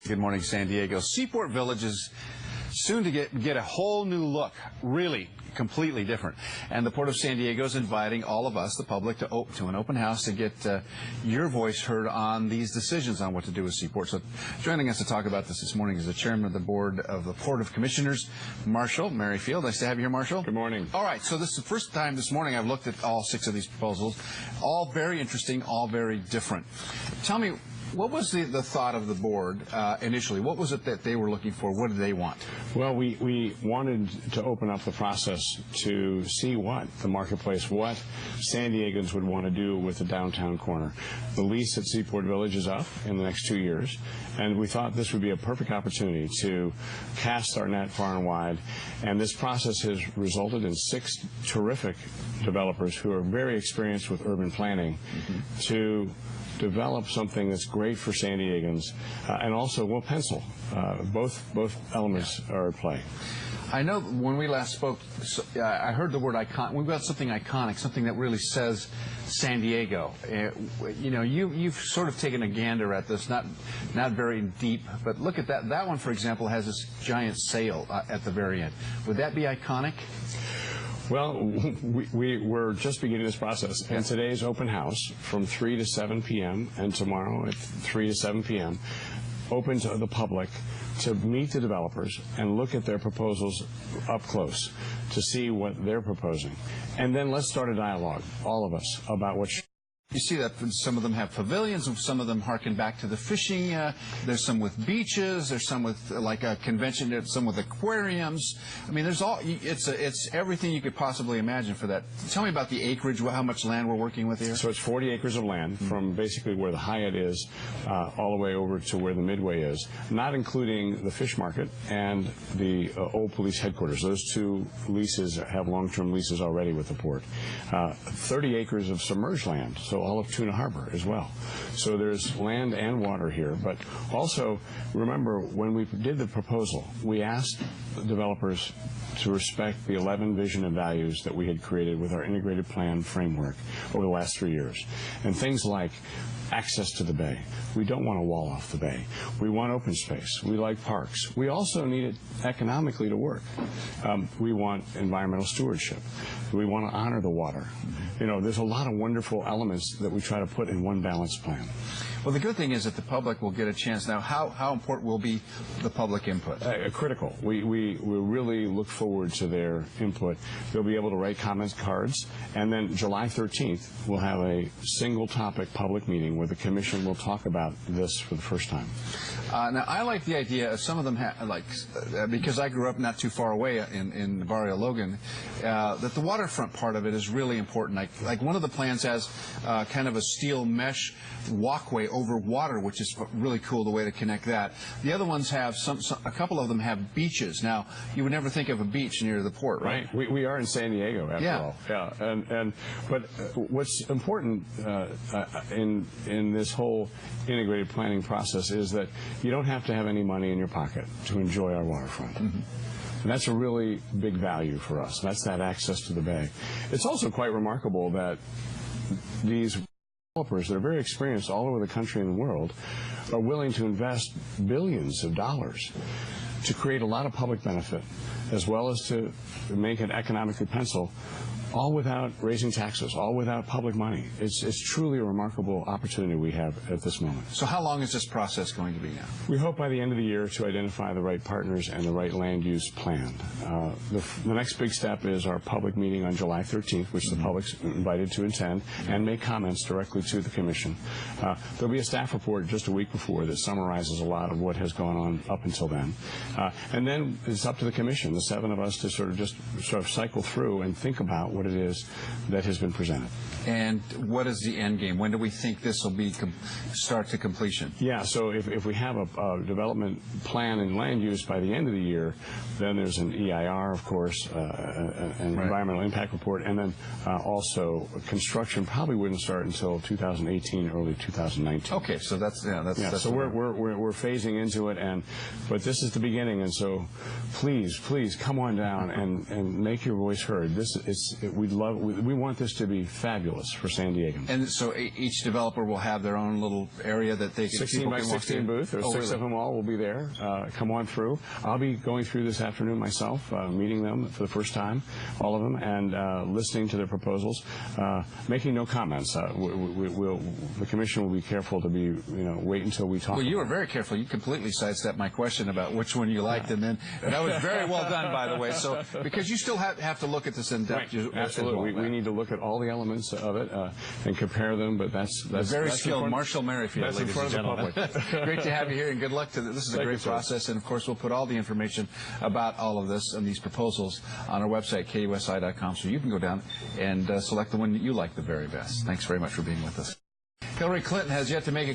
Good morning, San Diego. Seaport Village is soon to get a whole new look, really completely different. And the Port of San Diego is inviting all of us, the public, to an open house to get your voice heard on these decisions on what to do with Seaport. So joining us to talk about this morning is the chairman of the board of the Port of Commissioners, Marshall Merrifield. Nice to have you here, Marshall. Good morning. All right, so this is the first time this morning I've looked at all 6 of these proposals. All very interesting, all very different. Tell me, what was the thought of the board initially? What was it that they were looking for? What did they want? Well, we wanted to open up the process to see what the marketplace, what San Diegans would want to do with the downtown corner. The lease at Seaport Village is up in the next 2 years, and we thought this would be a perfect opportunity to cast our net far and wide. And this process has resulted in 6 terrific developers who are very experienced with urban planning to develop something that's great for San Diegans, and also we'll pencil. Both elements are at play. I know when we last spoke, I heard the word icon. We've got something iconic, something that really says San Diego. You know, you've sort of taken a gander at this, not very deep, but look at that. That one, for example, has this giant sail at the very end. Would that be iconic? Well, we're just beginning this process, and today's open house from 3 to 7 p.m. and tomorrow at 3 to 7 p.m. open to the public to meet the developers and look at their proposals up close to see what they're proposing. And then let's start a dialogue, all of us, about what you see that some of them have pavilions, and some of them harken back to the fishing. There's some with beaches. There's some with like a convention. There's some with aquariums. I mean, there's all. It's everything you could possibly imagine for that. Tell me about the acreage. How much land we're working with here? So it's 40 acres of land from basically where the Hyatt is all the way over to where the Midway is, not including the fish market and the old police headquarters. Those 2 leases have long-term leases already with the port. 30 acres of submerged land. So all of Tuna Harbor as well. So there's land and water here. But also, remember, when we did the proposal, we asked the developers to respect the 11 vision and values that we had created with our integrated plan framework over the last 3 years. And things like access to the bay. We don't want to wall off the bay. We want open space. We like parks. We also need it economically to work. We want environmental stewardship. We want to honor the water. You know, there's a lot of wonderful elements that we try to put in one balanced plan. Well, the good thing is that the public will get a chance now. How important will be the public input? Critical. We really look forward to their input. They'll be able to write comment cards, and then July 13th, we'll have a single topic public meeting where the commission will talk about this for the first time. Now, I like the idea of some of them, because I grew up not too far away in Barrio Logan, that the waterfront part of it is really important. Like one of the plans has kind of a steel mesh walkway over water, which is really cool, the way to connect that. The other ones have a couple of them have beaches. Now, you would never think of a beach near the port, right? We are in San Diego, after all. Yeah. But what's important in this whole integrated planning process is that you don't have to have any money in your pocket to enjoy our waterfront. And that's a really big value for us. That's that access to the bay. It's also quite remarkable that these developers that are very experienced all over the country and the world are willing to invest billions of dollars to create a lot of public benefit, as well as to make it economically pencil, all without raising taxes, all without public money. It's truly a remarkable opportunity we have at this moment. So how long is this process going to be now? We hope by the end of the year to identify the right partners and the right land use plan. The next big step is our public meeting on July 13th, which the public's invited to attend and make comments directly to the commission. There'll be a staff report just a week before that summarizes a lot of what has gone on up until then. And then it's up to the commission, the 7 of us, to sort of cycle through and think about what it is that has been presented. And what is the end game? When do we think this will be start to completion? Yeah, so if we have a development plan and land use by the end of the year, then there's an EIR, of course, an environmental impact report, and then also construction probably wouldn't start until 2018, early 2019. Okay, so that's so we're phasing into it, but this is the beginning, and so please come on down and make your voice heard. We want this to be fabulous. fabulous for San Diego. And so each developer will have their own little area that they can 16 by 16 booth. There's 6 of them all will be there. Come on through. I'll be going through this afternoon myself, meeting them for the first time, all of them, and listening to their proposals, making no comments. The commission will be careful to be, wait until we talk. Well, you were very careful. You completely sidestepped my question about which one you liked, and then that was very well done, by the way. So because you still have to look at this in depth. Right. Absolutely. We need to look at all the elements of it and compare them. But that's very skilled Marshall Merrifield. That's in front of the public. Great to have you here, and good luck to this. This is a great process, and of course we'll put all the information about all of this and these proposals on our website, KUSI.com, so you can go down and select the one that you like the very best. Thanks very much for being with us. Hillary Clinton has yet to make a